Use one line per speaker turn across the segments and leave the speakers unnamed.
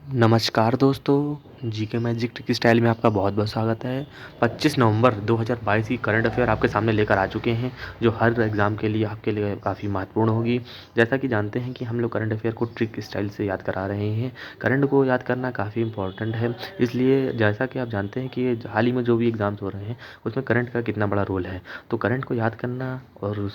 नमस्कार दोस्तों, GK magic trick style में आपका बहुत बहुत स्वागत है। 25 नवंबर 2022 की करंट अफेयर आपके सामने लेकर आ चुके हैं, जो हर एग्ज़ाम के लिए आपके लिए काफ़ी महत्वपूर्ण होगी। जैसा कि जानते हैं कि हम लोग करंट अफेयर को ट्रिक स्टाइल से याद करा रहे हैं। करंट को याद करना काफ़ी इंपॉर्टेंट है, इसलिए जैसा कि आप जानते हैं कि हाल ही में जो भी एग्ज़ाम्स हो रहे हैं उसमें करंट का कितना बड़ा रोल है, तो करंट को याद करना और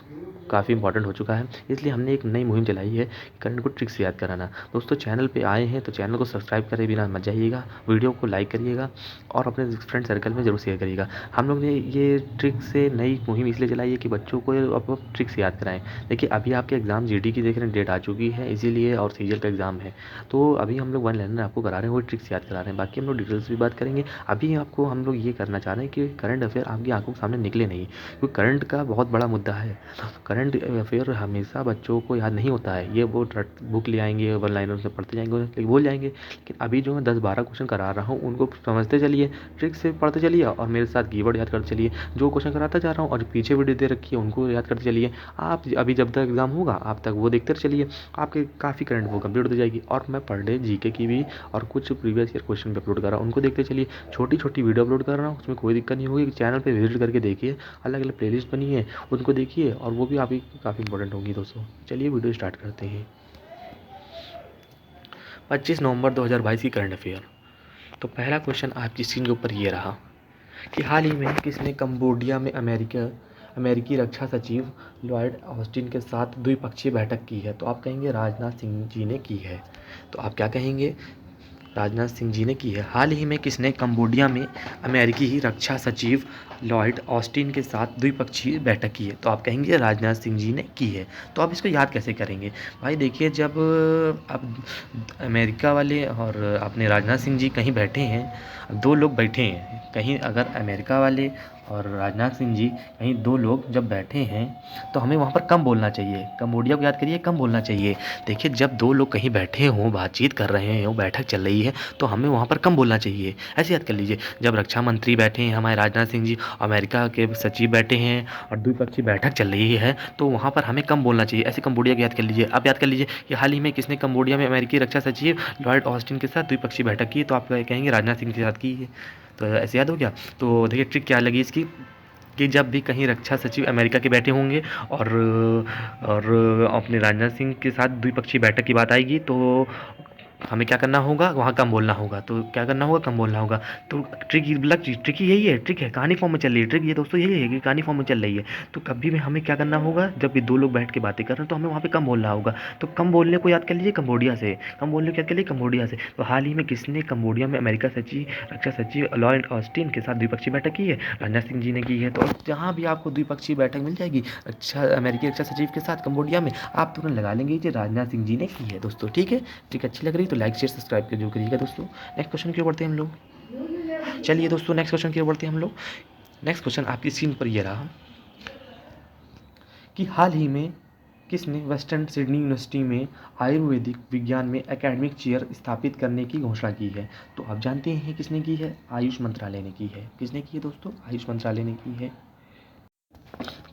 काफ़ी इंपॉर्टेंट हो चुका है। इसलिए हमने एक नई मुहिम चलाई है, करंट को ट्रिक से याद कराना। दोस्तों, चैनल पे आए हैं तो चैनल को सब्सक्राइब करे बिना मत जाइएगा, वीडियो को लाइक करिएगा और अपने फ्रेंड सर्कल में ज़रूर शेयर करिएगा। हम लोग ने ये ट्रिक से नई मुहिम इसलिए चलाई है कि बच्चों को अब ट्रिक से याद कराएं। देखिए, अभी आपके एग्ज़ाम जीडी की देख रहे हैं, डेट आ चुकी है, इसीलिए और सीजीएल का एग्ज़ाम है, तो अभी हम लोग वन लाइनर आपको करा रहे हैं, वो ट्रिक से याद करा रहे हैं। बाकी हम लोग डिटेल्स भी बात करेंगे। अभी आपको हम लोग ये करना चाह रहे हैं कि करंट अफेयर आपकी आंखों के सामने निकले नहीं, क्योंकि करंट का बहुत बड़ा मुद्दा है। करंट अफेयर हमेशा बच्चों को याद नहीं होता है, ये वो बुक ले आएंगे, वन लाइनर से पढ़ते जाएंगे, भूल जाएंगे। लेकिन अभी जो मैं 10-12 क्वेश्चन करा रहा हूँ उनको समझते चलिए, ट्रिक से पढ़ते चलिए और मेरे साथ कीवर्ड याद करते चलिए। जो क्वेश्चन कराता जा रहा हूँ और पीछे वीडियो दे रखी है उनको याद करते चलिए। आप अभी जब तक एग्जाम होगा आप तक वो देखते चलिए, आपके काफ़ी करंट वो कंप्लीट हो जाएगी। और मैं पर डे जीके की भी और कुछ प्रीवियस ईयर क्वेश्चन भी अपलोड कर रहा हूँ, उनको देखते चलिए। छोटी छोटी वीडियो अपलोड कर रहा हूँ, उसमें कोई दिक्कत नहीं होगी। चैनल पर विजिट करके देखिए, अलग अलग प्लेलिस्ट बनी है, उनको देखिए और वो भी आपकी काफ़ी इंपॉर्टेंट होंगी। दोस्तों, चलिए वीडियो स्टार्ट करते हैं। 25 नवंबर 2022 की करंट अफेयर। तो पहला क्वेश्चन आपकी स्क्रीन के ऊपर ये रहा कि हाल ही में किसने कंबोडिया में अमेरिकी रक्षा सचिव लॉयड ऑस्टिन के साथ द्विपक्षीय बैठक की है? तो आप कहेंगे राजनाथ सिंह जी ने की है। तो आप क्या कहेंगे? राजनाथ सिंह जी ने की है। हाल ही में किसने कंबोडिया में अमेरिकी ही रक्षा सचिव लॉयड ऑस्टिन के साथ द्विपक्षीय बैठक की है? तो आप कहेंगे राजनाथ सिंह जी ने की है। तो आप इसको याद कैसे करेंगे? भाई देखिए, जब अब अमेरिका वाले और अपने राजनाथ सिंह जी कहीं बैठे हैं, दो लोग बैठे हैं कहीं, अगर अमेरिका वाले और राजनाथ सिंह जी कहीं दो लोग जब बैठे हैं तो हमें वहाँ पर कम बोलना चाहिए। कंबोडिया को याद करिए, कम बोलना चाहिए। देखिए, जब दो लोग कहीं बैठे हों, बातचीत कर रहे हों, बैठक चल रही है, तो हमें वहाँ पर कम बोलना चाहिए। ऐसे याद कर लीजिए, जब रक्षा मंत्री बैठे हैं हमारे राजनाथ सिंह जी, अमेरिका के सचिव बैठे हैं और द्विपक्षीय बैठक चल रही है, तो वहाँ पर हमें कम बोलना चाहिए। ऐसे कंबोडिया को याद कर लीजिए। अब याद कर लीजिए कि हाल ही में किसने कंबोडिया में अमेरिकी रक्षा सचिव लॉयड ऑस्टिन के साथ द्विपक्षीय बैठक की? तो आप कहेंगे राजनाथ सिंह के साथ की है। तो ऐसे याद हो गया। तो देखिए, ट्रिक क्या लगी इसकी कि जब भी कहीं रक्षा सचिव अमेरिका के बैठे होंगे और अपने राजनाथ सिंह के साथ द्विपक्षीय बैठक की बात आएगी, तो हमें क्या करना होगा? वहाँ कम बोलना होगा। तो क्या करना होगा? कम बोलना होगा। तो ट्रिक यही है, ट्रिक है, कहानी फॉर्म में चल रही है। ट्रिक ये दोस्तों यही है कि कहानी फॉर्म में चल रही है। तो कभी भी हमें क्या करना होगा? जब भी दो लोग बैठ के बातें कर रहे हैं तो हमें वहाँ पे कम बोलना होगा। तो कम बोलने को याद कर लीजिए कंबोडिया से। कम बोलने को याद कर लीजिए कंबोडिया से। तो हाल ही में किसने कंबोडिया में रक्षा सचिव लॉयड ऑस्टिन के साथ द्विपक्षीय बैठक की है? राजनाथ सिंह जी ने की है। तो जहाँ भी आपको द्विपक्षीय बैठक मिल जाएगी अमेरिकी रक्षा सचिव के साथ कंबोडिया में, आप तुरंत लगा लेंगे कि राजनाथ सिंह जी ने की है। दोस्तों, ठीक है? ट्रिक अच्छी लग रही तो लाइक शेयर सब्सक्राइब कर जो करिएगा। दोस्तों, नेक्स्ट क्वेश्चन की ओर बढ़ते हैं हम लोग। चलिए दोस्तों, नेक्स्ट क्वेश्चन की ओर बढ़ते हैं हम लोग। नेक्स्ट क्वेश्चन आपकी स्क्रीन पर ये रहा कि हाल ही में किसने वेस्टर्न सिडनी यूनिवर्सिटी में आयुर्वेदिक विज्ञान में एकेडमिक चेयर स्थापित करने की घोषणा की है? तो आप जानते हैं किसने की है? आयुष मंत्रालय ने की है। किसने की है दोस्तों? आयुष मंत्रालय ने की है।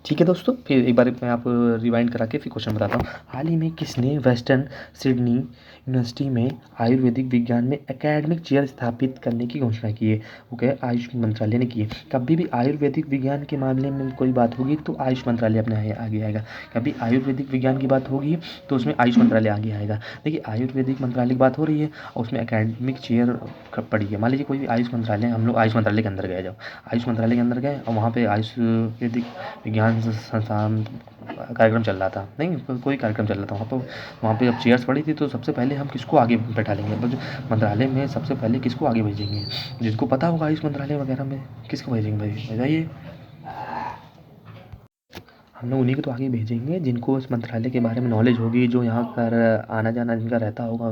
ठीक है दोस्तों, फिर एक बार मैं आप रिवाइंड करा के फिर क्वेश्चन बताता हूँ। हाल ही में किसने वेस्टर्न सिडनी यूनिवर्सिटी में आयुर्वेदिक विज्ञान में एकेडमिक चेयर स्थापित करने की घोषणा की है? वो क्या है? आयुष मंत्रालय ने की है। कभी भी आयुर्वेदिक विज्ञान के मामले में कोई बात होगी तो आयुष मंत्रालय अपने आगे आएगा। कभी आयुर्वेदिक विज्ञान की बात होगी तो उसमें आयुष मंत्रालय आगे आएगा। देखिए, आयुर्वेदिक मंत्रालय की बात हो रही है और उसमें एकेडमिक चेयर पड़ी है। मान लीजिए कोई भी आयुष मंत्रालय, हम लोग आयुष मंत्रालय के अंदर गए, जब आयुष मंत्रालय के अंदर गए और वहाँ पे आयुर्वेदिक विज्ञान संस्थान कार्यक्रम चल रहा था, नहीं कोई कार्यक्रम चल रहा था वहाँ पे जब चेयर्स पड़ी थी तो सबसे पहले हम किसको आगे बैठा लेंगे? मंत्रालय में सबसे पहले किसको आगे भेजेंगे? जिनको पता होगा आयुष मंत्रालय वगैरह में, किसको भेजेंगे भाई बताइए? हम लोग उन्हीं को तो आगे भेजेंगे जिनको इस मंत्रालय के बारे में नॉलेज होगी, जो यहाँ पर आना जाना जिनका रहता होगा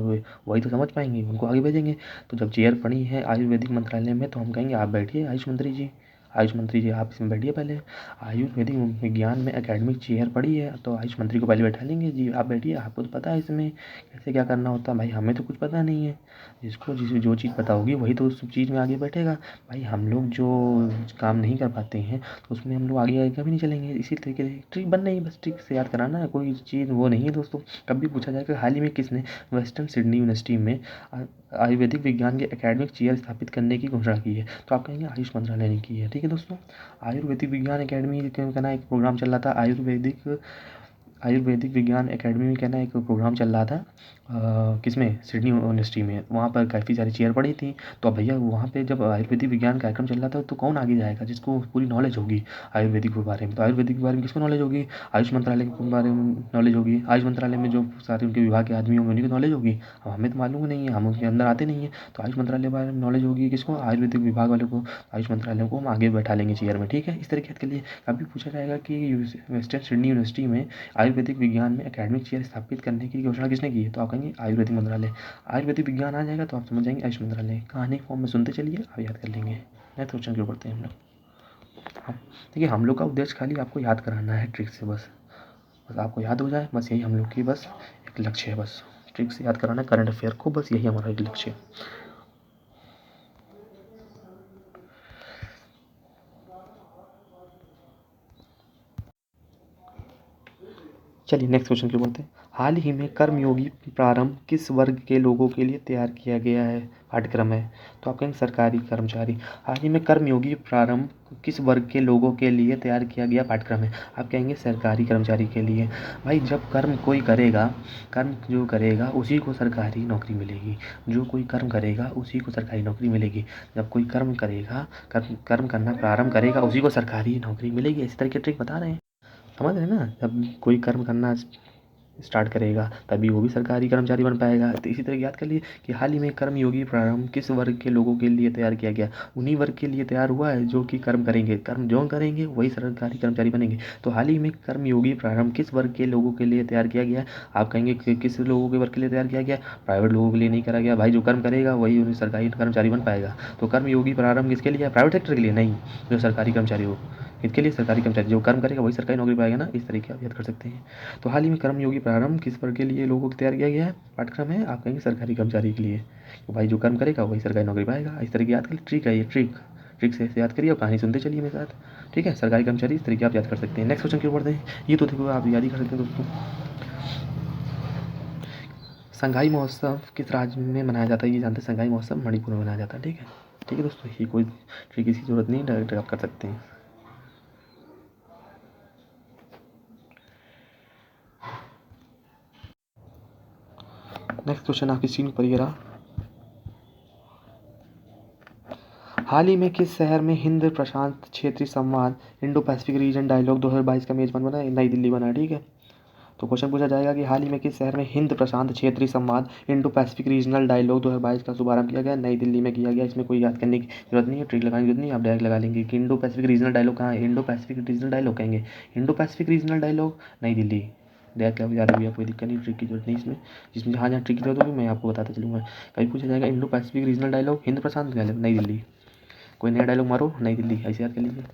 वही तो समझ पाएंगे, उनको आगे भेजेंगे। तो जब चेयर पड़ी है आयुर्वेदिक मंत्रालय में तो हम कहेंगे आप बैठिए आयुष मंत्री जी, आयुष मंत्री जी आप इसमें बैठिए पहले। आयुर्वेदिक विज्ञान में एकेडमिक चेयर पड़ी है तो आयुष मंत्री को पहले बैठा लेंगे। जी आप बैठिए, आपको तो पता है इसमें कैसे क्या करना होता है। भाई हमें तो कुछ पता नहीं है, जिसको जो चीज़ पता होगी वही तो उस चीज़ में आगे बैठेगा। भाई हम लोग जो काम नहीं कर पाते हैं तो उसमें हम लोग आगे कभी नहीं चलेंगे। इसी तरीके से ट्रिक बन रही है, बस ट्रिक से याद कराना है, कोई चीज़ वो नहीं है दोस्तों। कभी पूछा जाएगा हाल ही में किसने वेस्टर्न सिडनी यूनिवर्सिटी में आयुर्वेदिक विज्ञान के एकेडमिक चेयर स्थापित करने की घोषणा की है, तो आप कहेंगे आयुष मंत्रालय ने की है। ठीक है दोस्तों, आयुर्वेदिक विज्ञान एकेडमी कहना एक प्रोग्राम चल रहा था, आयुर्वेदिक विज्ञान एकेडमी में कहना एक प्रोग्राम चल रहा था किसमें, सिडनी यूनिवर्सिटी में। वहाँ पर काफ़ी सारी चेयर पड़ी थी। तो अब भैया वहाँ पे जब आयुर्वेदिक विज्ञान कार्यक्रम चल रहा था तो कौन आगे जाएगा जिसको पूरी नॉलेज होगी आयुर्वेदिक के बारे में। तो आयुर्वेदिक के बारे में किसको नॉलेज होगी, आयुष मंत्रालय के बारे में नॉलेज होगी। आयुष मंत्रालय में जो सारे उनके विभाग के आदमी होंगे उन्हीं को नॉलेज होगी। अब हमें तो मालूम नहीं है, हम उनके अंदर आते नहीं है। तो आयुष मंत्रालय के बारे में नॉलेज होगी किसको, आयुर्वेदिक विभाग वाले को, आयुष मंत्रालय को हम आगे बैठा लेंगे चेयर में। ठीक है, इस तरीके के लिए कभी पूछा जाएगा कि वेस्टर्न सिडनी यूनिवर्सिटी में आयुर्वेदिक विज्ञान में एकेडमिक चेयर स्थापित करने की घोषणा किसने की है, तो आप कहेंगे आयुर्वेदिक मंत्रालय। आयुर्वेदिक विज्ञान आ जाएगा तो आप समझ जाएंगे आयुष मंत्रालय। कहानी फॉर्म में सुनते चलिए, आप याद कर लेंगे। नेक्स्ट क्वेश्चन क्यों पढ़ते हैं हम लोग। हाँ देखिए, हम लोग का उद्देश्य खाली आपको याद कराना है ट्रिक से, बस आपको याद हो जाए, बस यही हम लोग की बस एक लक्ष्य है। बस ट्रिक से याद कराना करंट अफेयर को, बस यही हमारा एक लक्ष्य है। चलिए नेक्स्ट क्वेश्चन की बढ़ते हैं। हाल ही में कर्मयोगी प्रारंभ किस वर्ग के लोगों के लिए तैयार किया गया है पाठ्यक्रम है, तो आप कहेंगे सरकारी कर्मचारी। हाल ही में कर्मयोगी प्रारंभ किस वर्ग के लोगों के लिए तैयार किया गया पाठ्यक्रम है, आप कहेंगे सरकारी कर्मचारी के लिए। भाई जब कर्म कोई करेगा, कर्म जो करेगा उसी को सरकारी नौकरी मिलेगी। जो कोई कर्म करेगा उसी को सरकारी नौकरी मिलेगी। जब कोई कर्म करेगा, कर्म करना प्रारंभ करेगा, उसी को सरकारी नौकरी मिलेगी। इसी तरह के ट्रिक बता रहे हैं, समझ रहे हैं ना। जब कोई कर्म करना स्टार्ट करेगा तभी वो भी सरकारी कर्मचारी बन पाएगा। तो इसी तरह याद कर लिए कि हाल ही में कर्मयोगी प्रारंभ किस वर्ग के लोगों के लिए तैयार किया गया, उन्हीं वर्ग के लिए तैयार हुआ है जो कि कर्म करेंगे, कर्म जो करेंगे वही सरकारी कर्मचारी बनेंगे। तो हाल ही में कर्मयोगी प्रारंभ किस वर्ग के लोगों के लिए तैयार किया गया, आप कहेंगे किस लोगों के वर्ग के लिए तैयार किया गया, प्राइवेट लोगों के लिए नहीं करा गया। भाई जो कर्म करेगा वही उन्हें सरकारी कर्मचारी बन पाएगा। तो कर्मयोगी प्रारंभ किसके लिए है, प्राइवेट सेक्टर के लिए नहीं, जो सरकारी कर्मचारी हो इसके लिए सरकारी कर्मचारी, जो कर्म करेगा वही सरकारी नौकरी पाएगा ना। इस तरीके आप याद कर सकते हैं। तो हाल ही में कर्मयोगी प्रारंभ किस वर्ग के लिए लोगों को तैयार किया गया है पाठ्यक्रम है, आप कहेंगे सरकारी कर्मचारी के लिए। तो भाई जो कर्म करेगा वही सरकारी नौकरी पाएगा। इस तरीके याद कर, ट्रिक है ये, ट्रिक से याद करिए और कहानी सुनते चलिए मेरे साथ। ठीक है, सरकारी कर्मचारी इस तरीके आप याद कर सकते हैं। नेक्स्ट क्वेश्चन क्यों पढ़ते हैं, ये तो देखो आप याद ही कर सकते हैं दोस्तों। संगाई महोत्सव किस राज्य में मनाया जाता है, ये जानते हैं, संगाई महोत्सव मणिपुर में मनाया जाता है। ठीक है दोस्तों, ये कोई ट्रिक की जरूरत नहीं, डायरेक्ट आप कर सकते हैं। नेक्स्ट क्वेश्चन आपकी स्क्रीन पर ये रहा। हाल ही में किस शहर में हिंद प्रशांत क्षेत्रीय संवाद इंडो पैसिफिक रीजन डायलॉग 2022 का मेजबान बना है, नई दिल्ली बना है। ठीक है, तो क्वेश्चन पूछा जाएगा कि हाल ही में किस शहर में हिंद प्रशांत क्षेत्रीय संवाद इंडो पैसिफिक रीजनल डायलॉग 2022 का शुभारंभ किया गया, नई दिल्ली में किया गया। इसमें कोई याद करने की जरूरत नहीं है, ट्रिक लगाने की जरूरत नहीं है, आप डायरेक्ट लगा लेंगे कि इंडो पैसिफिक रीजनल डायलॉग कहाँ है, इंडो पैसिफिक रीजनल डायलॉग कहेंगे, Indo Pacific regional dialogue New Delhi. Direct याद भी, कोई दिक्कत नहीं, ट्रिक की जरूरत नहीं इसमें। जिसमें जहाँ जहाँ ट्रिक की जरूरत होगी मैं आपको बताता चलूँगा। कभी पूछा जाएगा इंडो पैसिफिक रीजनल डायलॉग हिंद प्रशांत डायलॉग नई दिल्ली, कोई नया डायलॉग मारो नई दिल्ली, ऐसे याद कर लीजिए।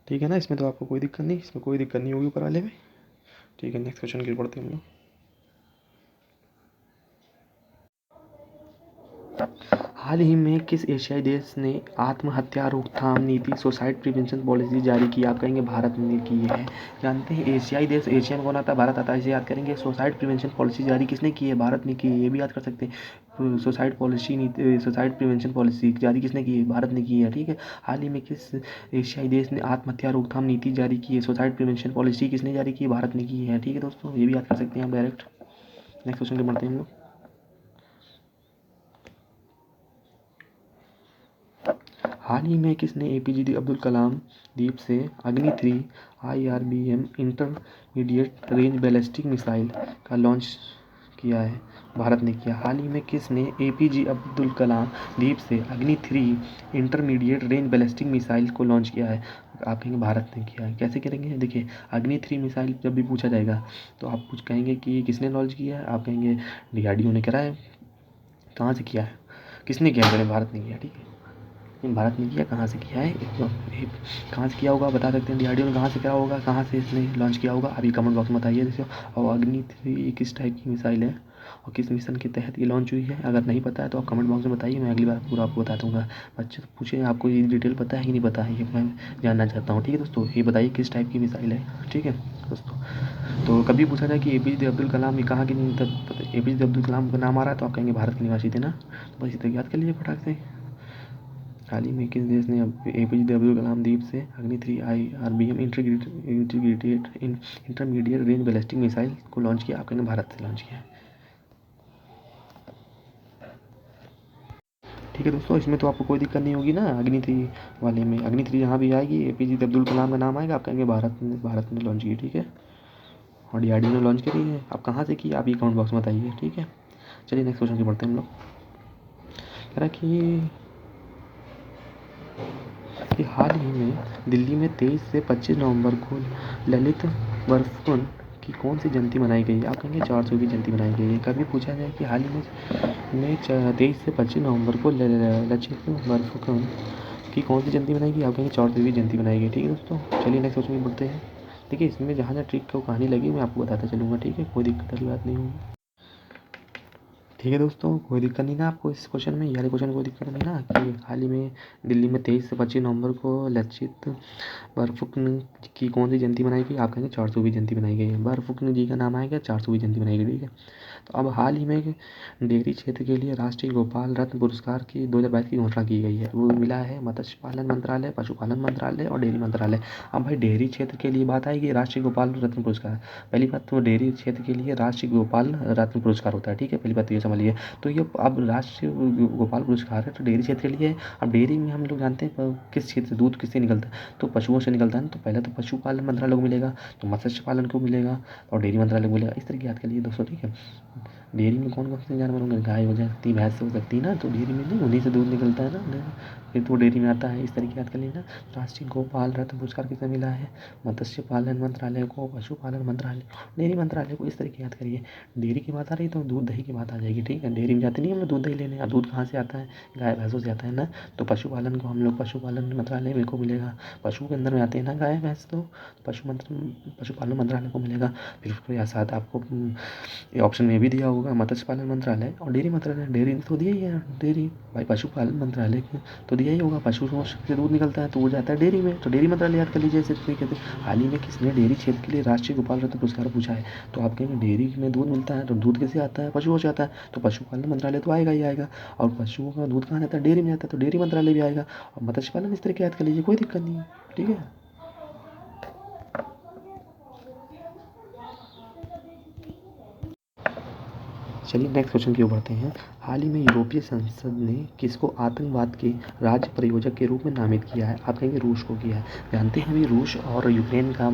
ठीक है ना, इसमें तो आपको कोई दिक्कत नहीं, इसमें कोई दिक्कत नहीं होगी ऊपर वाले में। ठीक है, नेक्स्ट क्वेश्चन की पढ़ते हैं हम लोग। हाल ही में किस एशियाई देश ने आत्महत्या रोकथाम नीति सुसाइड प्रिवेंशन पॉलिसी जारी की, आप कहेंगे भारत ने की है। जानते हैं एशियाई देश, एशिया में कौन आता है, भारत आता है, इसे याद करेंगे। सुसाइड प्रिवेंशन पॉलिसी जारी किसने की है, भारत ने की है, ये भी याद कर सकते हैं। सुसाइड पॉलिसी नीति, सुसाइड प्रिवेंशन पॉलिसी जारी किसने की है, भारत ने की है। ठीक है, हाल ही में किस एशियाई देश ने आत्महत्या रोकथाम नीति जारी की है, सुसाइड प्रिवेंशन पॉलिसी किसने जारी की है, भारत ने की है। ठीक है दोस्तों, ये भी याद कर सकते हैं आप डायरेक्ट। नेक्स्ट क्वेश्चन पे बढ़ते हैं हम लोग। हाल ही में किसने एपीजे अब्दुल कलाम द्वीप से अग्नि 3 IRBM intermediate range ballistic missile का लॉन्च किया है, भारत ने किया। हाल ही में किसने एपीजे अब्दुल कलाम द्वीप से अग्नि 3 इंटरमीडिएट रेंज बैलिस्टिक मिसाइल को लॉन्च किया है? आप कहेंगे भारत ने किया है। कैसे करेंगे? देखिए, अग्नि 3 मिसाइल जब भी पूछा जाएगा तो आप कुछ कहेंगे कि किसने लॉन्च किया है, आप कहेंगे डीआरडीओ ने करा है। कहाँ से किया है, किसने किया है? भारत ने किया, ठीक है। भारत ने किया, कहाँ से किया है, कहाँ से किया होगा बता सकते हैं? डीआरडीओ ने कहाँ से किया होगा, कहाँ से इसने लॉन्च किया होगा, अभी कमेंट बॉक्स में बताइए। देखिए, और अग्नि 3 किस टाइप की मिसाइल है और किस मिशन के तहत ये लॉन्च हुई है? अगर नहीं पता है तो आप कमेंट बॉक्स में बताइए, मैं अगली बार पूरा आपको बता दूंगा। बच्चे तो पूछे आपको ये डिटेल पता है कि नहीं पता है, ये मैं जानना चाहता हूँ। ठीक है दोस्तों, ये बताइए किस टाइप की मिसाइल है। ठीक है दोस्तों, तो कभी पूछा जाए कि एपीजे अब्दुल कलाम ये कहाँ के, एपीजे अब्दुल कलाम का नाम आ रहा है तो आप कहेंगे भारत के निवासी थे ना। तो बस इतना याद कर लीजिए फटाक से। हाल ही में किस देश ने एपीजे अब्दुल कलाम द्वीप से अग्नि 3 IRVM integrated intermediate range ballistic missile को लॉन्च किया? आपने भारत से लॉन्च किया। ठीक है दोस्तों, इसमें तो आपको कोई दिक्कत नहीं होगी ना। अग्नि 3 वाले में अग्नि 3 जहाँ भी आएगी एपीजे अब्दुल कलाम का नाम आएगा, आप कहेंगे भारत ने लॉन्च की। ठीक है, और डीआरडीओ ने लॉन्च करी है। आप कहाँ से की, आप ये कमेंट बॉक्स में बताइए। ठीक है, चलिए नेक्स्ट क्वेश्चन की बढ़ते हैं हम लोग। कह रहा है कि हाल ही में दिल्ली में 23 से 25 नवंबर को ललित बरफुकन की कौन सी जयंती मनाई गई? आप कहेंगे 400वीं जयंती मनाई गई है। कभी पूछा जाए कि हाल ही में 23 से 25 नवंबर को ललित बरफुकन की कौन सी जयंती मनाई गई? आप कहेंगे 400वीं जयंती मनाई गई। ठीक है दोस्तों, चलिए नेक्स्ट क्वेश्चन में बढ़ते हैं। देखिए, इसमें जहाँ जहाँ ट्रिक को कहानी लगी मैं आपको बताता चलूँगा। ठीक है, कोई दिक्कत वाली बात नहीं होगी। ठीक है दोस्तों, कोई दिक्कत नहीं ना आपको इस क्वेश्चन में, ये वाले क्वेश्चन कोई दिक्कत नहीं ना कि हाल ही में दिल्ली में 23 से 25 नवंबर को लचित बरफुकन की कौन सी जयंती मनाई गई? आप कहेंगे 400वीं जयंती मनाई गई है। बरफुकन जी का नाम आएगा, 400वीं जयंती मनाई गई। ठीक है, तो अब हाल ही में डेयरी क्षेत्र के लिए राष्ट्रीय गोपाल रत्न पुरस्कार की 2022 की घोषणा की गई है। वो मिला है मत्स्य पालन मंत्रालय, पशुपालन मंत्रालय और डेयरी मंत्रालय। अब भाई डेयरी क्षेत्र के लिए बात आएगी राष्ट्रीय गोपाल रत्न पुरस्कार। पहली बात तो डेयरी क्षेत्र के लिए राष्ट्रीय गोपाल रत्न पुरस्कार होता है। ठीक है, पहली बात तो ये समझ लिए। तो ये अब राष्ट्रीय गोपाल पुरस्कार है तो डेयरी क्षेत्र के लिए है। अब डेयरी में हम लोग जानते हैं किस क्षेत्र से दूध किससे निकलता है, तो पशुओं से निकलता है ना। तो पहले तो पशुपालन मंत्रालय को मिलेगा, तो मत्स्य पालन को मिलेगा और डेयरी मंत्रालय को मिलेगा। इस तरह की याद कर लिए दोस्तों। ठीक है, डेयरी में कौन कौन से जानवर होंगे? गाय हो सकती है, भैंस हो सकती है ना, तो डेयरी में नहीं उन्हीं से दूध निकलता है ना, फिर तो डेयरी में आता है। इस तरीके याद कर लेना। राष्ट्रीय गोपाल रत्न पुरस्कार किसे मिला है? मत्स्य पालन मंत्रालय को, पशुपालन मंत्रालय, डेयरी मंत्रालय को। इस तरीके याद करिए। डेयरी की बात आ रही तो दूध दही की बात आ जाएगी। ठीक है, डेयरी में जाते नहीं हम लोग दूध दही लेने, दूध कहाँ से आता है? गाय भैंसों से आता है ना। तो पशुपालन को हम लोग पशुपालन मंत्रालय में को मिलेगा। पशु के अंदर में आते हैं ना गाय भैंस, तो पशुपालन मंत्रालय को मिलेगा। फिर उसके साथ आपको ये ऑप्शन में भी दिया होगा मत्स्य पालन मंत्रालय और डेयरी मंत्रालय। डेयरी तो दिया ही है, डेयरी भाई पशुपालन मंत्रालय को तो दिया ही होगा। पशु से दूध निकलता है तो वो जाता है डेयरी में, तो डेयरी मंत्रालय याद कर लीजिए। सिर्फ कहते हैं हाल ही में किसने डेयरी क्षेत्र के लिए राष्ट्रीय गोपाल रत्न पुरस्कार पूछा है? तो आप कहेंगे डेयरी में दूध मिलता है तो दूध कैसे आता है? पशुओं से आता है, तो पशुपालन मंत्रालय तो आएगा ही आएगा। और पशुओं का दूध कहाँ जाता है? डेयरी में जाता है, तो डेयरी मंत्रालय भी आएगा। और मत्स्य पालन इस तरह के याद कर लीजिए, कोई दिक्कत नहीं है। ठीक है, चलिए नेक्स्ट क्वेश्चन की ओर बढ़ते हैं। हाल ही में यूरोपीय संसद ने किसको आतंकवाद के राज्य प्रयोजक के रूप में नामित किया है? आप कहेंगे रूस को किया है। जानते हैं अभी रूस और यूक्रेन का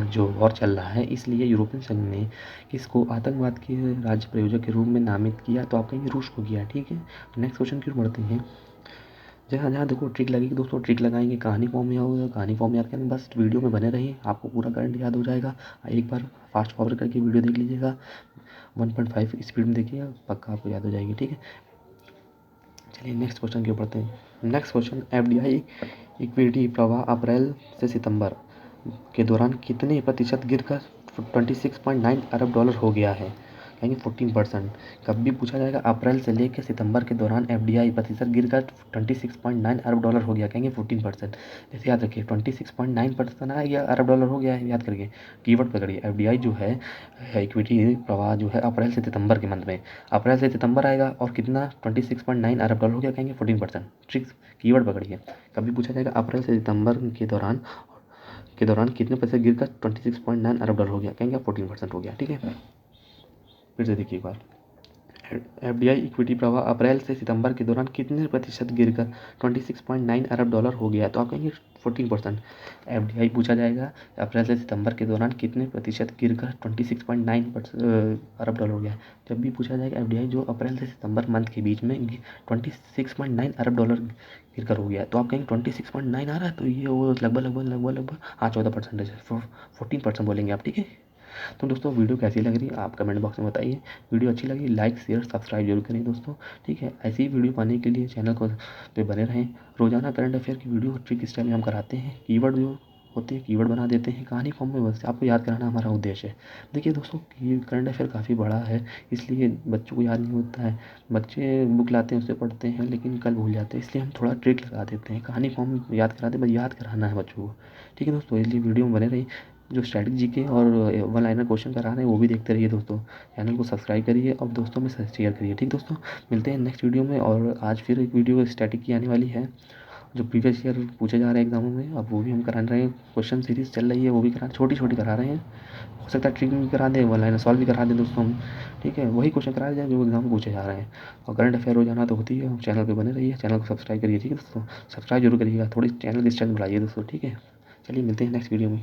जो वॉर चल रहा है, इसलिए यूरोपियन संघ ने किसको आतंकवाद के राज्य प्रयोजक के रूप में नामित किया? तो आप कहेंगे रूस को किया। ठीक है, नेक्स्ट क्वेश्चन की ओर बढ़ते हैं। जहाँ जहाँ देखो ट्रिक लगेगी दोस्तों, ट्रिक लगाएंगे कहानी फॉर्म में होगा। कहानी फॉर्म याद करें, बस वीडियो में बने रहिए, आपको पूरा करंट याद हो जाएगा। एक बार फास्ट फॉरवर्ड करके वीडियो देख लीजिएगा, 1.5 स्पीड में देखिएगा, पक्का आपको याद हो जाएगी। ठीक है, चलिए नेक्स्ट क्वेश्चन के ऊपर बढ़ते हैं। नेक्स्ट क्वेश्चन, एफडीआई इक्विटी प्रवाह अप्रैल से सितंबर के दौरान कितने प्रतिशत गिरकर 26.9 अरब डॉलर हो गया है? कहेंगे 14%। कभी भी पूछा जाएगा अप्रैल से लेकर सितंबर के दौरान एफडीआई प्रतिशत गिरकर 26.9 अरब डॉलर हो गया, कहेंगे 14%। जैसे याद रखिए 26.9% आ गया, अरब डॉलर हो गया है, याद करिए। कीवर्ड पकड़िए, एफडीआई जो है इक्विटी प्रवाह जो है अप्रैल से सितंबर के मंथ में, अप्रैल से सितंबर आएगा और कितना 26.9 अरब डॉलर हो गया, कहेंगे 14%। ट्रिक्स कीवर्ड पकड़िए। कभी पूछा जाएगा अप्रैल से सितंबर के दौरान कितने पैसे गिरकर 26.9 अरब डॉलर हो गया, कहेंगे 14% हो गया। ठीक है, फिर से देखिए एक बार। एफडीआई इक्विटी प्रवाह अप्रैल से सितंबर के दौरान कितने प्रतिशत गिरकर 26.9 अरब डॉलर हो गया? तो आप कहेंगे 14%। एफडीआई पूछा जाएगा, अप्रैल से सितंबर के दौरान कितने प्रतिशत गिरकर 26.9 अरब डॉलर हो गया। जब भी पूछा जाएगा एफडीआई जो अप्रैल से सितंबर मंथ के बीच में 26.9 अरब डॉलर गिरकर हो गया, तो आप कहेंगे 26.9 आ रहा है, तो ये वो लगभग हाँ 14% है, 14% बोलेंगे आप, ठीक है। तो दोस्तों वीडियो कैसी लग रही है आप कमेंट बॉक्स में बताइए। वीडियो अच्छी लगी लाइक शेयर सब्सक्राइब जरूर करें दोस्तों, ठीक है। ऐसी ही वीडियो पाने के लिए चैनल को पे बने रहें। रोजाना करंट अफेयर की वीडियो ट्रिक स्टाइल में हम कराते हैं। कीवर्ड जो होते हैं कीवर्ड बना देते हैं कहानी फॉर्म में, बस आपको याद कराना हमारा उद्देश्य है। देखिए दोस्तों ये करंट अफेयर काफ़ी बड़ा है, इसलिए बच्चों को याद नहीं होता है। बच्चे बुक लाते हैं उससे पढ़ते हैं लेकिन कल भूल जाते हैं, इसलिए हम थोड़ा ट्रिक लगा देते हैं, कहानी फॉर्म याद कराते हैं, बस याद कराना है बच्चों को, ठीक है दोस्तों। इसलिए वीडियो में बने रहिए। जो स्ट्रैटेजी के और वन लाइनर क्वेश्चन करा रहे हैं वो भी देखते रहिए दोस्तों। चैनल को सब्सक्राइब करिए और दोस्तों में शेयर करिए, ठीक दोस्तों। मिलते हैं नेक्स्ट वीडियो में। और आज फिर एक वीडियो स्टैटिक की आने वाली है, जो प्रीवियस ईयर पूछे जा रहे हैं एग्जामों में, अब वो भी हम करा रहे हैं। क्वेश्चन सीरीज चल रही है वो भी करा, छोटी छोटी करा रहे हैं। हो सकता है ट्रिक भी करा दें, वन लाइनर सॉल्व भी करा दें दोस्तों हम, ठीक है। वही क्वेश्चन करा जाए जो एग्जाम में पूछे जा रहे हैं। और करंट अफेयर हो जाना तो होती है। चैनल पर बने रहिए, चैनल को सब्सक्राइब करिए, ठीक है दोस्तों। सब्सक्राइब जरूर करिएगा, थोड़ी चैनल की स्ट्रेंथ बढ़ाइए दोस्तों, ठीक है। चलिए मिलते हैं नेक्स्ट वीडियो में।